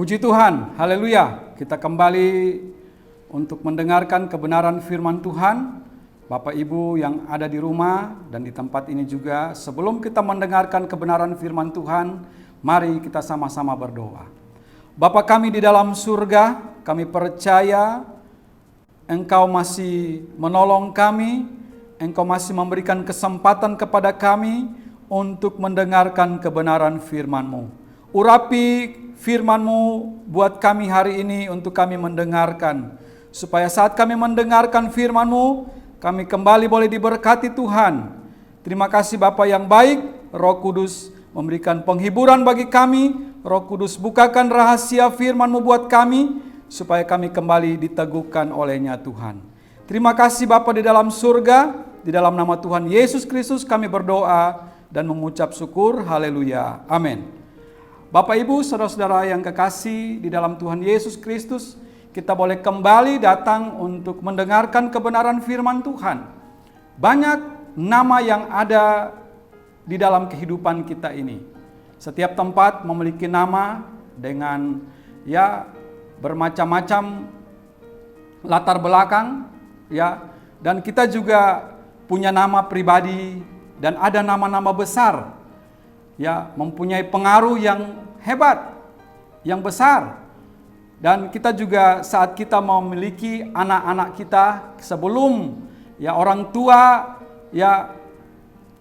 Puji Tuhan, haleluya. Kita kembali untuk mendengarkan kebenaran firman Tuhan. Bapak Ibu yang ada di rumah dan di tempat ini juga, sebelum kita mendengarkan kebenaran firman Tuhan, mari kita sama-sama berdoa. Bapa kami di dalam surga, kami percaya Engkau masih menolong kami, Engkau masih memberikan kesempatan kepada kami untuk mendengarkan kebenaran firman-Mu. Urapi firman-Mu buat kami hari ini untuk kami mendengarkan. Supaya saat kami mendengarkan firman-Mu, kami kembali boleh diberkati Tuhan. Terima kasih Bapa yang baik, Roh Kudus memberikan penghiburan bagi kami. Roh Kudus bukakan rahasia firman-Mu buat kami, supaya kami kembali diteguhkan olehnya Tuhan. Terima kasih Bapa di dalam surga, di dalam nama Tuhan Yesus Kristus kami berdoa dan mengucap syukur, haleluya, amin. Bapak Ibu, saudara-saudara yang kekasih di dalam Tuhan Yesus Kristus, kita boleh kembali datang untuk mendengarkan kebenaran firman Tuhan. Banyak nama yang ada di dalam kehidupan kita ini. Setiap tempat memiliki nama dengan bermacam-macam latar belakang, dan kita juga punya nama pribadi dan ada nama-nama besar, mempunyai pengaruh yang hebat, yang besar. Dan kita juga saat kita memiliki anak-anak kita, sebelum orang tua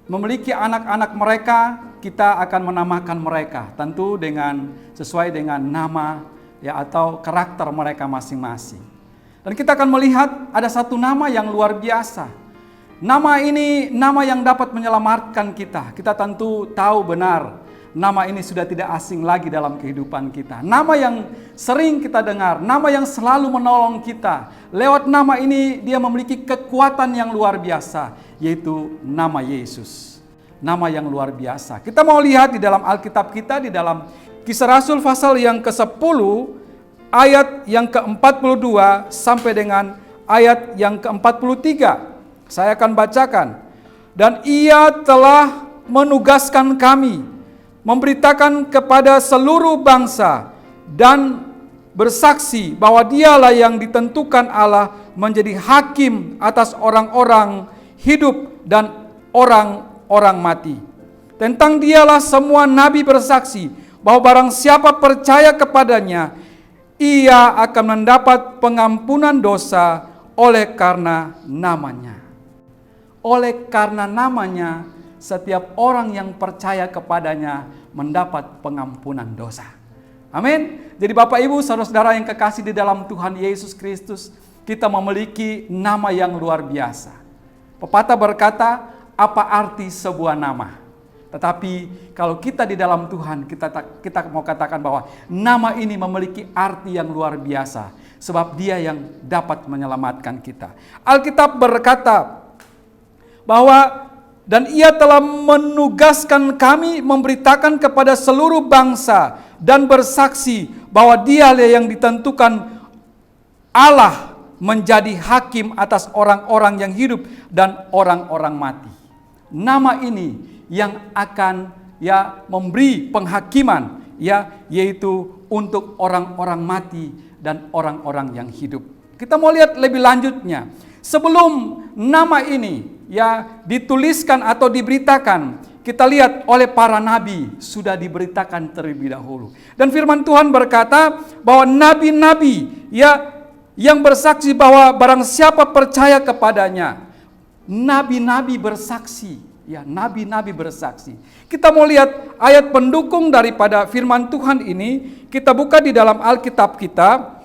memiliki anak-anak mereka, kita akan menamakan mereka tentu dengan sesuai dengan nama atau karakter mereka masing-masing. Dan kita akan melihat ada satu nama yang luar biasa. Nama ini nama yang dapat menyelamatkan kita. Kita tentu tahu benar nama ini sudah tidak asing lagi dalam kehidupan kita. Nama yang sering kita dengar, nama yang selalu menolong kita. Lewat nama ini dia memiliki kekuatan yang luar biasa, yaitu nama Yesus. Nama yang luar biasa. Kita mau lihat di dalam Alkitab kita, di dalam Kisah Rasul pasal yang ke-10, ayat yang ke-42 sampai dengan ayat yang ke-43. Saya akan bacakan. Dan ia telah menugaskan kami memberitakan kepada seluruh bangsa dan bersaksi bahwa dialah yang ditentukan Allah menjadi hakim atas orang-orang hidup dan orang-orang mati. Tentang dialah semua nabi bersaksi bahwa barang siapa percaya kepadanya, ia akan mendapat pengampunan dosa oleh karena namanya. Oleh karena namanya, setiap orang yang percaya kepadanya mendapat pengampunan dosa. Amin. Jadi Bapak Ibu, saudara-saudara yang kekasih di dalam Tuhan Yesus Kristus, kita memiliki nama yang luar biasa. Pepatah berkata, apa arti sebuah nama? Tetapi kalau kita di dalam Tuhan, kita mau katakan bahwa nama ini memiliki arti yang luar biasa. Sebab dia yang dapat menyelamatkan kita. Alkitab berkata bahwa dan ia telah menugaskan kami memberitakan kepada seluruh bangsa dan bersaksi bahwa dialah yang ditentukan Allah menjadi hakim atas orang-orang yang hidup dan orang-orang mati. Nama ini yang akan memberi penghakiman yaitu untuk orang-orang mati dan orang-orang yang hidup. Kita mau lihat lebih lanjutnya. Sebelum nama ini dituliskan atau diberitakan, kita lihat oleh para nabi sudah diberitakan terlebih dahulu. Dan firman Tuhan berkata bahwa nabi-nabi yang bersaksi bahwa barang siapa percaya kepadanya, nabi-nabi bersaksi, nabi-nabi bersaksi. Kita mau lihat ayat pendukung daripada firman Tuhan ini. Kita buka di dalam Alkitab kita,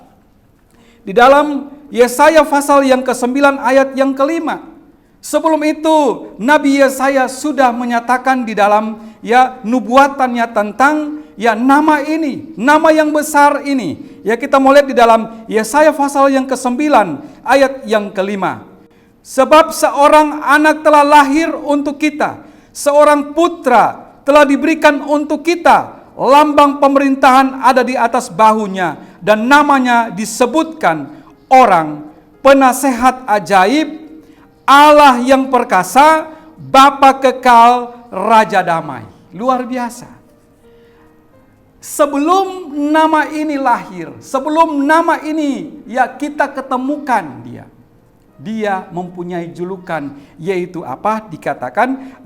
di dalam Yesaya pasal yang ke-9 ayat yang ke-5. Sebelum itu Nabi Yesaya sudah menyatakan di dalam nubuatannya tentang nama ini, nama yang besar ini. Kita mau lihat di dalam Yesaya pasal yang ke-9 ayat yang ke-5. Sebab seorang anak telah lahir untuk kita, seorang putra telah diberikan untuk kita, lambang pemerintahan ada di atas bahunya, dan namanya disebutkan Orang Penasehat Ajaib, Allah yang perkasa, Bapa kekal, Raja damai. Luar biasa. sebelum nama ini lahir, sebelum nama ini ya kita ketemukan dia. Dia mempunyai julukan yaitu apa? Dikatakan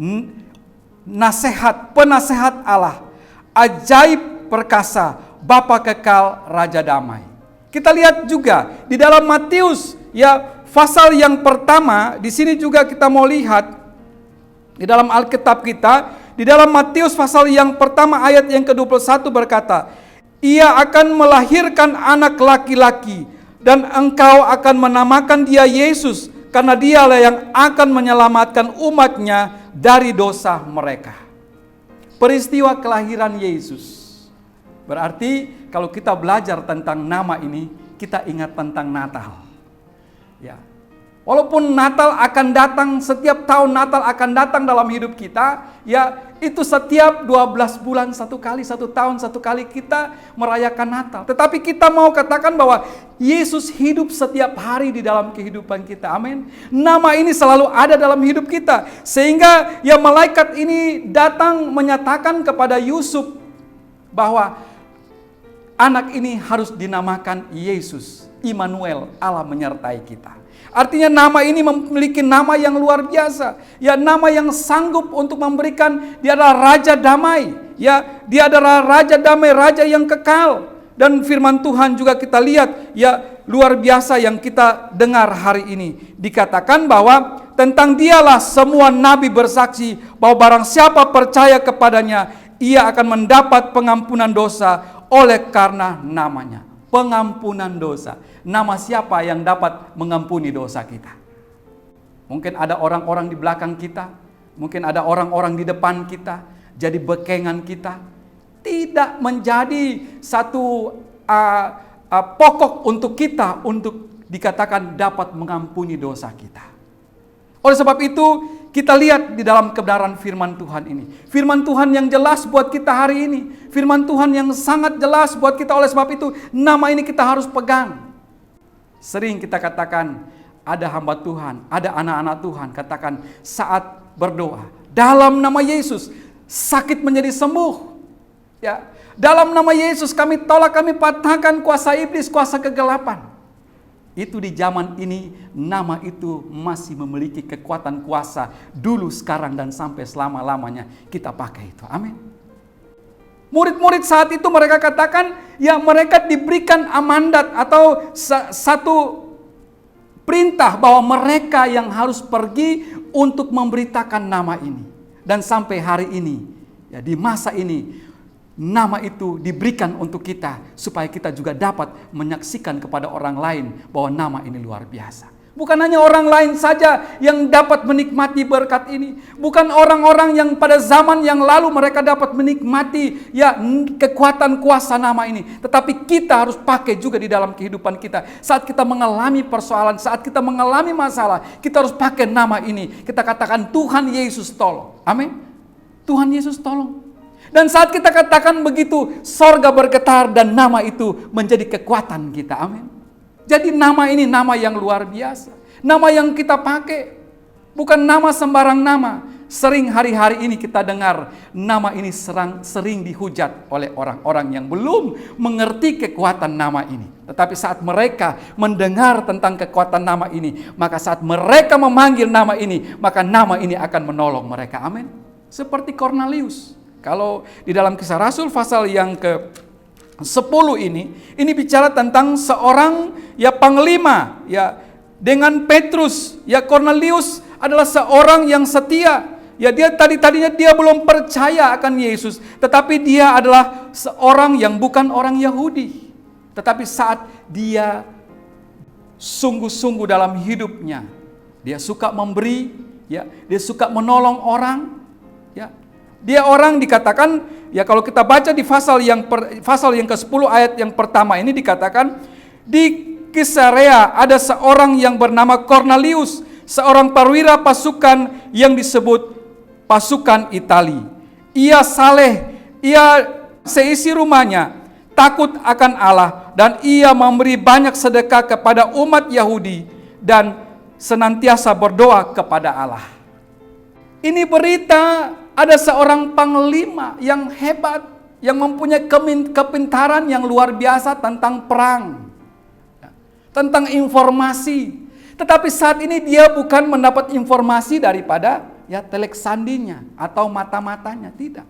penasehat Allah, ajaib perkasa, Bapa kekal, Raja damai. Kita lihat juga di dalam Matius ya pasal yang pertama, di sini juga kita mau lihat di dalam Alkitab kita. Di dalam Matius pasal yang pertama ayat yang ke-21 berkata, ia akan melahirkan anak laki-laki dan engkau akan menamakan dia Yesus karena dialah yang akan menyelamatkan umatnya dari dosa mereka. Peristiwa kelahiran Yesus. Berarti kalau kita belajar tentang nama ini, kita ingat tentang Natal. Ya. Walaupun Natal akan datang, setiap tahun Natal akan datang dalam hidup kita, ya itu setiap 12 bulan satu kali, satu tahun satu kali kita merayakan Natal. Tetapi kita mau katakan bahwa Yesus hidup setiap hari di dalam kehidupan kita. Amin. Nama ini selalu ada dalam hidup kita. Sehingga ya malaikat ini datang menyatakan kepada Yusuf bahwa anak ini harus dinamakan Yesus. Immanuel, Allah menyertai kita. Artinya nama ini memiliki nama yang luar biasa. Ya, nama yang sanggup untuk memberikan, dia adalah Raja Damai. Ya, dia adalah Raja Damai, Raja yang kekal. Dan firman Tuhan juga kita lihat, ya luar biasa yang kita dengar hari ini. Dikatakan bahwa tentang dialah semua nabi bersaksi bahwa barang siapa percaya kepadanya, ia akan mendapat pengampunan dosa oleh karena namanya. Pengampunan dosa. Nama siapa yang dapat mengampuni dosa kita? Mungkin ada orang-orang di belakang kita, mungkin ada orang-orang di depan kita, jadi bekengan kita. Tidak menjadi satu pokok untuk kita untuk dikatakan dapat mengampuni dosa kita. Oleh sebab itu, kita lihat di dalam kebenaran firman Tuhan ini. Firman Tuhan yang jelas buat kita hari ini. Firman Tuhan yang sangat jelas buat kita. Oleh sebab itu, nama ini kita harus pegang. Sering kita katakan, ada hamba Tuhan, ada anak-anak Tuhan. Katakan saat berdoa, dalam nama Yesus, sakit menjadi sembuh. Ya, dalam nama Yesus kami tolak, kami patahkan kuasa iblis, kuasa kegelapan. Itu di zaman ini nama itu masih memiliki kekuatan kuasa dulu, sekarang, dan sampai selama-lamanya kita pakai itu. Amin. Murid-murid saat itu mereka katakan, ya mereka diberikan amandat atau satu perintah bahwa mereka yang harus pergi untuk memberitakan nama ini. Dan sampai hari ini, ya di masa ini, nama itu diberikan untuk kita supaya kita juga dapat menyaksikan kepada orang lain bahwa nama ini luar biasa. Bukan hanya orang lain saja yang dapat menikmati berkat ini. Bukan orang-orang yang pada zaman yang lalu mereka dapat menikmati ya kekuatan kuasa nama ini. Tetapi kita harus pakai juga di dalam kehidupan kita. Saat kita mengalami persoalan, saat kita mengalami masalah, kita harus pakai nama ini. Kita katakan Tuhan Yesus tolong. Amin. Tuhan Yesus tolong. Dan saat kita katakan begitu, sorga bergetar dan nama itu menjadi kekuatan kita. Amin. Jadi nama ini nama yang luar biasa. Nama yang kita pakai. Bukan nama sembarang nama. Sering hari-hari ini kita dengar nama ini sering dihujat oleh orang-orang yang belum mengerti kekuatan nama ini. Tetapi saat mereka mendengar tentang kekuatan nama ini, maka saat mereka memanggil nama ini, maka nama ini akan menolong mereka. Amin. Seperti Kornelius. Kalau di dalam Kisah Rasul pasal yang ke-10 ini bicara tentang seorang ya panglima ya dengan Petrus. Ya Kornelius adalah seorang yang setia. Ya dia tadinya dia belum percaya akan Yesus, tetapi dia adalah seorang yang bukan orang Yahudi. Tetapi saat dia sungguh-sungguh dalam hidupnya, dia suka memberi, ya, dia suka menolong orang, ya. Dia orang dikatakan, ya kalau kita baca di pasal yang ke-10 ayat yang pertama ini dikatakan, di Kaisarea ada seorang yang bernama Kornelius, seorang perwira pasukan yang disebut pasukan Itali. Ia saleh, ia seisi rumahnya takut akan Allah, dan ia memberi banyak sedekah kepada umat Yahudi dan senantiasa berdoa kepada Allah. Ini berita ada seorang panglima yang hebat, yang mempunyai kepintaran yang luar biasa tentang perang, tentang informasi. Tetapi saat ini dia bukan mendapat informasi daripada telek sandinya atau mata-matanya, tidak.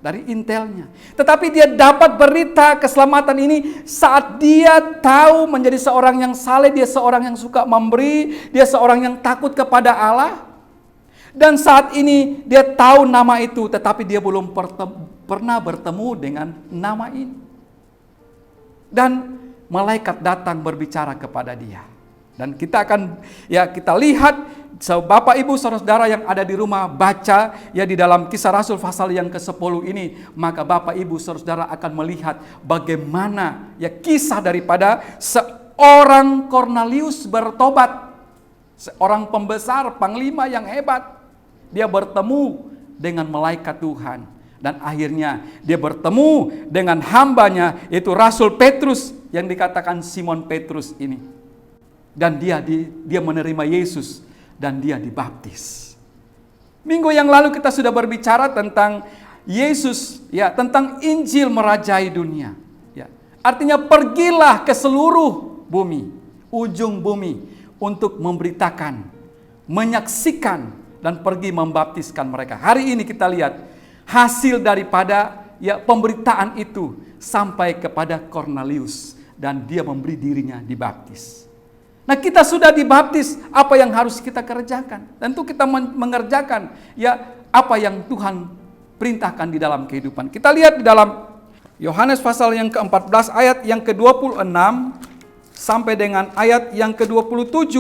Dari intelnya. Tetapi dia dapat berita keselamatan ini saat dia tahu menjadi seorang yang saleh, dia seorang yang suka memberi, dia seorang yang takut kepada Allah. Dan saat ini dia tahu nama itu, tetapi dia belum pernah bertemu dengan nama ini. Dan malaikat datang berbicara kepada dia. Dan kita akan kita lihat, Bapak Ibu Saudara yang ada di rumah baca di dalam Kisah Rasul pasal yang ke-10 ini, maka Bapak Ibu Saudara akan melihat bagaimana kisah daripada seorang Kornelius bertobat. Seorang pembesar, panglima yang hebat. Dia bertemu dengan malaikat Tuhan. Dan akhirnya dia bertemu dengan hambanya, yaitu Rasul Petrus yang dikatakan Simon Petrus ini. Dan dia menerima Yesus dan dia dibaptis. Minggu yang lalu kita sudah berbicara tentang Yesus, tentang Injil merajai dunia. Artinya pergilah ke seluruh bumi, ujung bumi, untuk memberitakan, menyaksikan, dan pergi membaptiskan mereka. Hari ini kita lihat hasil daripada pemberitaan itu sampai kepada Kornelius, dan dia memberi dirinya dibaptis. Nah, kita sudah dibaptis, apa yang harus kita kerjakan? Tentu kita mengerjakan apa yang Tuhan perintahkan di dalam kehidupan. Kita lihat di dalam Yohanes pasal yang ke-14 ayat yang ke-26 sampai dengan ayat yang ke-27.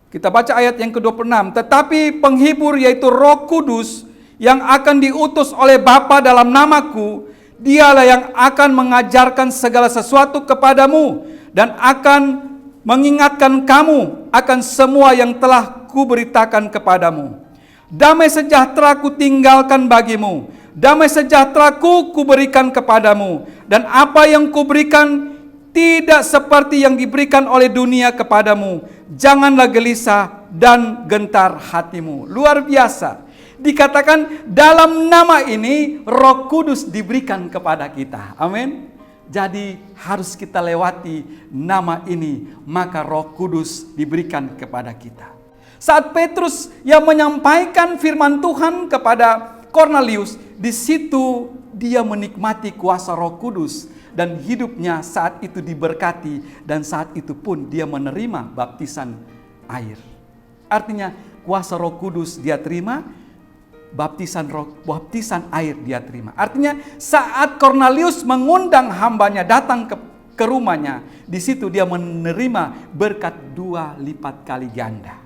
Kita baca ayat yang ke-26. Tetapi penghibur, yaitu Roh Kudus, yang akan diutus oleh Bapa dalam namaku, dialah yang akan mengajarkan segala sesuatu kepadamu dan akan mengingatkan kamu akan semua yang telah kuberitakan kepadamu. Damai sejahtera ku tinggalkan bagimu, damai sejahtera ku berikan kepadamu, dan apa yang kuberikan tidak seperti yang diberikan oleh dunia kepadamu. Janganlah gelisah dan gentar hatimu. Luar biasa. Dikatakan dalam nama ini Roh Kudus diberikan kepada kita. Amin. Jadi harus kita lewati nama ini, maka Roh Kudus diberikan kepada kita. Saat Petrus yang menyampaikan firman Tuhan kepada Kornelius, di situ dia menikmati kuasa Roh Kudus. Dan hidupnya saat itu diberkati, dan saat itu pun dia menerima baptisan air. Artinya kuasa Roh Kudus dia terima, baptisan air dia terima. Artinya saat Kornelius mengundang hambanya datang ke rumahnya, di situ dia menerima berkat 2 lipat kali ganda.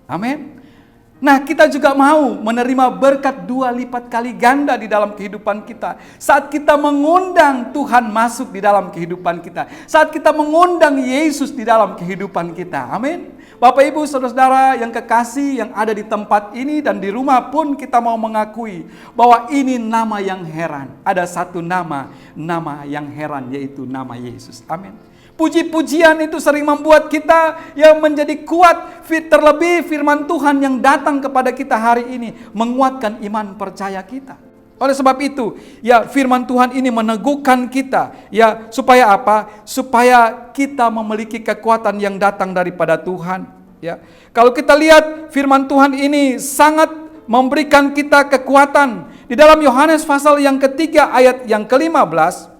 Amin. Nah, kita juga mau menerima berkat 2 lipat kali ganda di dalam kehidupan kita. Saat kita mengundang Tuhan masuk di dalam kehidupan kita. Saat kita mengundang Yesus di dalam kehidupan kita. Amin. Bapak Ibu Saudara yang kekasih yang ada di tempat ini dan di rumah pun, kita mau mengakui bahwa ini nama yang heran. Ada satu nama yang heran, yaitu nama Yesus. Amin. Puji-pujian itu sering membuat kita menjadi kuat. Terlebih firman Tuhan yang datang kepada kita hari ini menguatkan iman percaya kita. Oleh sebab itu, firman Tuhan ini meneguhkan kita, supaya apa? Supaya kita memiliki kekuatan yang datang daripada Tuhan. Kalau kita lihat firman Tuhan ini sangat memberikan kita kekuatan. Di dalam Yohanes pasal yang ketiga ayat yang ke-15,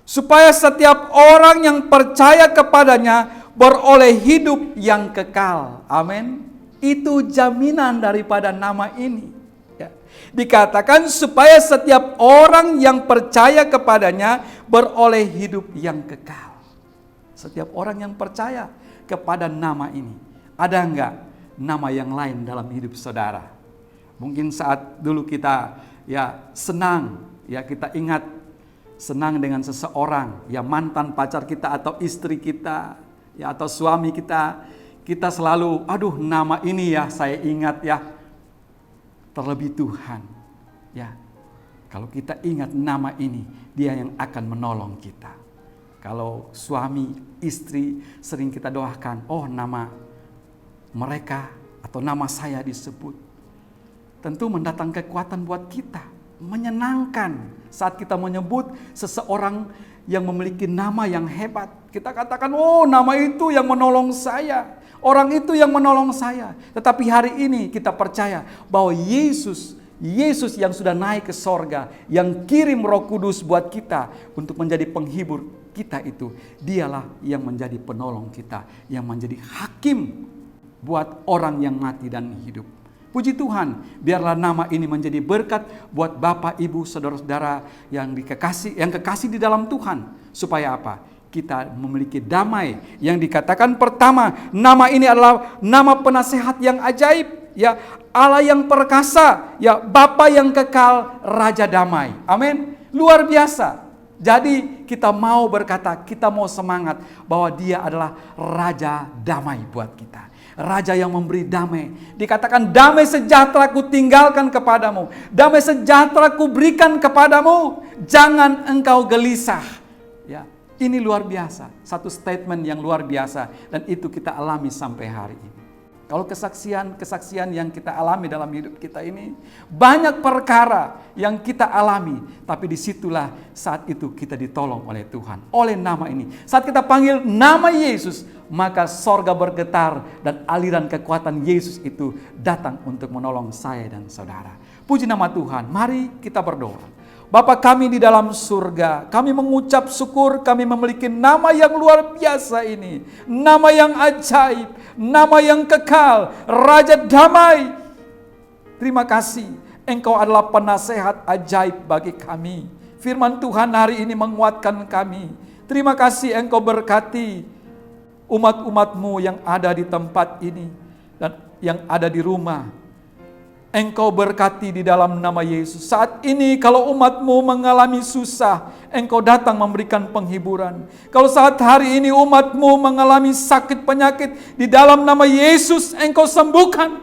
supaya setiap orang yang percaya kepadanya beroleh hidup yang kekal. Amin. Itu jaminan daripada nama ini. Dikatakan supaya setiap orang yang percaya kepadanya beroleh hidup yang kekal. Setiap orang yang percaya kepada nama ini. Ada enggak nama yang lain dalam hidup saudara? Mungkin saat dulu kita senang, kita ingat senang dengan seseorang, mantan pacar kita atau istri kita, atau suami kita, kita selalu, aduh nama ini saya ingat terlebih Tuhan. Kalau kita ingat nama ini, dia yang akan menolong kita. Kalau suami, istri sering kita doakan, oh nama mereka atau nama saya disebut, tentu mendatangkan kekuatan buat kita. menyenangkan saat kita menyebut seseorang yang memiliki nama yang hebat. Kita katakan, oh nama itu yang menolong saya. Orang itu yang menolong saya. Tetapi hari ini kita percaya bahwa Yesus yang sudah naik ke sorga, yang kirim Roh Kudus buat kita untuk menjadi penghibur kita itu. Dialah yang menjadi penolong kita, yang menjadi hakim buat orang yang mati dan hidup. Puji Tuhan, biarlah nama ini menjadi berkat buat Bapak, Ibu, saudara-saudara yang kekasih di dalam Tuhan. Supaya apa? Kita memiliki damai yang dikatakan pertama, nama ini adalah nama penasehat yang ajaib, ya, Allah yang perkasa, ya, Bapa yang kekal, Raja damai. Amin. Luar biasa. Jadi kita mau berkata, kita mau semangat bahwa Dia adalah Raja damai buat kita. Raja yang memberi damai. Dikatakan damai sejahtera ku tinggalkan kepadamu. Damai sejahtera ku berikan kepadamu. Jangan engkau gelisah. Ya, ini luar biasa. Satu statement yang luar biasa. Dan itu kita alami sampai hari ini. Kalau kesaksian yang kita alami dalam hidup kita ini, banyak perkara yang kita alami, tapi disitulah saat itu kita ditolong oleh Tuhan, oleh nama ini. Saat kita panggil nama Yesus, maka sorga bergetar dan aliran kekuatan Yesus itu datang untuk menolong saya dan saudara. Puji nama Tuhan, mari kita berdoa. Bapa kami di dalam surga, kami mengucap syukur kami memiliki nama yang luar biasa ini. Nama yang ajaib, nama yang kekal, Raja damai. Terima kasih, Engkau adalah penasehat ajaib bagi kami. Firman Tuhan hari ini menguatkan kami. Terima kasih Engkau berkati umat-umat-Mu yang ada di tempat ini dan yang ada di rumah. Engkau berkati di dalam nama Yesus. Saat ini kalau umat-Mu mengalami susah, Engkau datang memberikan penghiburan. Kalau saat hari ini umat-Mu mengalami sakit penyakit, di dalam nama Yesus Engkau sembuhkan.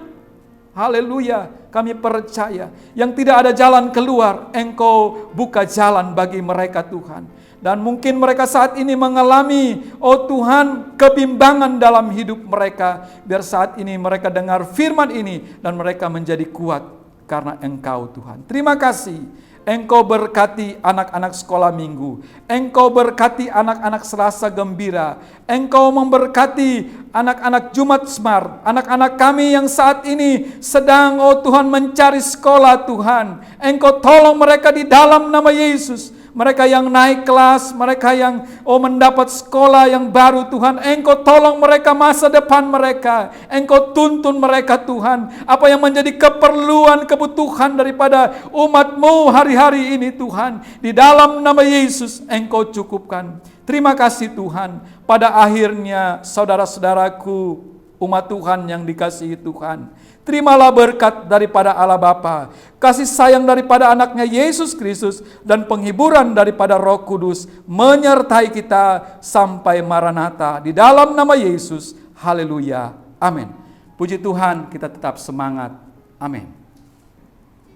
Haleluya, kami percaya yang tidak ada jalan keluar, Engkau buka jalan bagi mereka Tuhan. Dan mungkin mereka saat ini mengalami, oh Tuhan, kebimbangan dalam hidup mereka. Biar saat ini mereka dengar firman ini dan mereka menjadi kuat karena Engkau Tuhan. Terima kasih. Engkau berkati anak-anak sekolah minggu. Engkau berkati anak-anak Selasa Gembira. Engkau memberkati anak-anak Jumat Smart. Anak-anak kami yang saat ini sedang, oh Tuhan, mencari sekolah Tuhan. Engkau tolong mereka di dalam nama Yesus. Mereka yang naik kelas, mereka yang mendapat sekolah yang baru Tuhan, Engkau tolong mereka masa depan mereka. Engkau tuntun mereka Tuhan. Apa yang menjadi keperluan, kebutuhan daripada umat-Mu hari-hari ini Tuhan. Di dalam nama Yesus Engkau cukupkan. Terima kasih Tuhan. Pada akhirnya saudara-saudaraku, umat Tuhan yang dikasihi Tuhan, terimalah berkat daripada Allah Bapa, kasih sayang daripada anaknya Yesus Kristus, dan penghiburan daripada Roh Kudus menyertai kita sampai Maranatha. Di dalam nama Yesus, haleluya, amin. Puji Tuhan, kita tetap semangat, amin.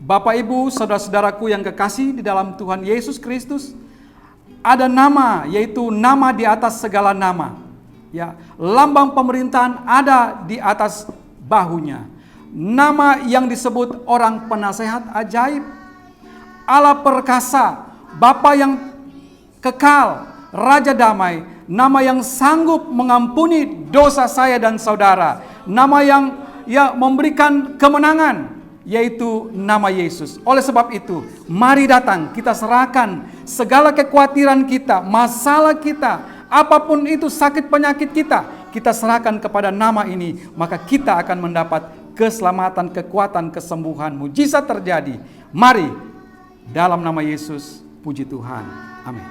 Bapak Ibu, saudara-saudaraku yang kekasih di dalam Tuhan Yesus Kristus, ada nama, yaitu nama di atas segala nama. Ya, lambang pemerintahan ada di atas bahunya. Nama yang disebut orang penasehat ajaib, Allah perkasa, Bapa yang kekal, Raja damai, nama yang sanggup mengampuni dosa saya dan saudara, nama yang memberikan kemenangan, yaitu nama Yesus. Oleh sebab itu, mari datang kita serahkan segala kekhawatiran kita, masalah kita, apapun itu sakit penyakit kita serahkan kepada nama ini, maka kita akan mendapat keselamatan, kekuatan, kesembuhan, mujizat terjadi. Mari dalam nama Yesus, puji Tuhan. Amin.